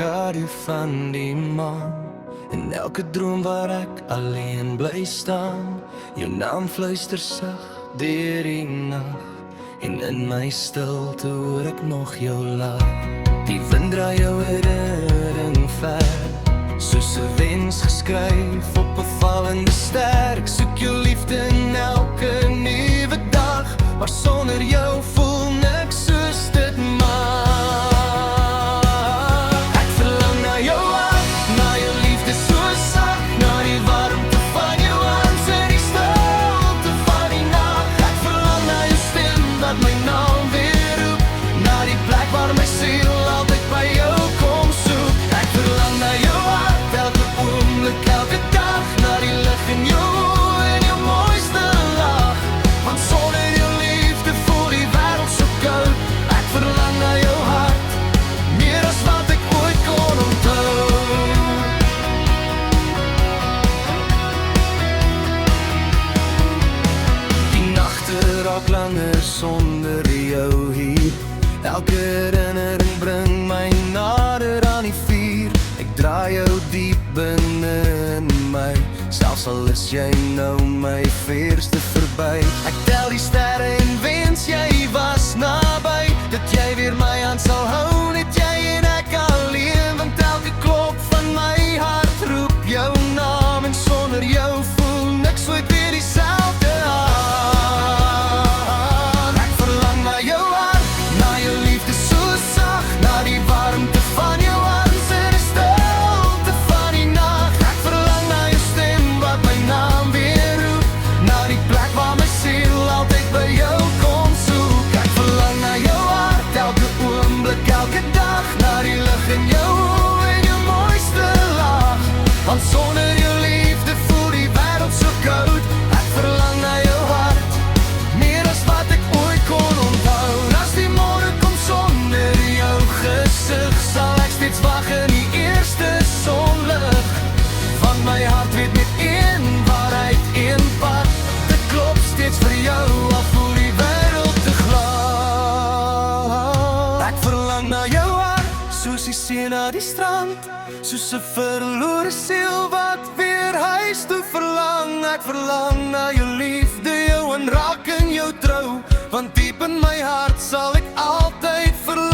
skadu van die maan. En elke droom waar ek alleen bly staan, jou naam fluister sag deur die nag. En in my stilte hoor ek nog jou lach. Die wind draai jou herinnering ver, soos 'n wens geskryf op 'n vallende ster. Ek soek jou liefde in elke nuwe dag, maar sonder jou voel niks soos dit mag. Ek verlang na jou hart, na jou liefde so sag, na die warmte van jou arms in die stilte van die nag. Ek verlang na jou stem wat my naam weer roep, na die plek waar my siel altyd by jou kom soek. Ek verlang na jou hart, elke oomblik, elke dag, na die lig in jou oë en jou mooiste lach. Want sonder jou liefde voel die wêreld so koud. Ek verlang na jou hart, meer as wat ek ooit kon onthou. Die nagte raak langer sonder jou hier. Elke herinnering bring my nader aan die vuur. Ek draai jou diep binne in my, selfs al is jy nou my verste verby. Ek tel die sterre en wens jy was naby, dat jy weer my hand sal hou, net jy en ek alleen. Want elke klop van my hart roep jou naam, en sonder jou voel niks ooit weer dieselfde aan. Ek verlang na jou hart, na jou liefde so sag, na die warmte van jou arms in die stilte van die nag. Ek verlang na jou stem wat my naam weer roep, na die plek waar my siel altyd by jou kom soek. Ek verlang na jou hart, elke oomblik, elke dag, na die lig in jou oë en jou mooiste lach. Want sonder jou liefde voel die wêreld so koud. Ek verlang na jou hart, meer as wat ek ooit kon onthou. As die môre kom sonder jou gesig, sal ek steeds wag in die eerste sonlig. Want my hart weet met een waarheid, een pad. Dit klop steeds vir jou, al voel die wêreld te glad. Ek verlang na jou hart, soos die see na die strand, soos 'n verlore siel wat weer huis toe verlang. Ek verlang na jou liefde, jou aanraking, jou trou, want diep in my hart sal ek altyd verlang.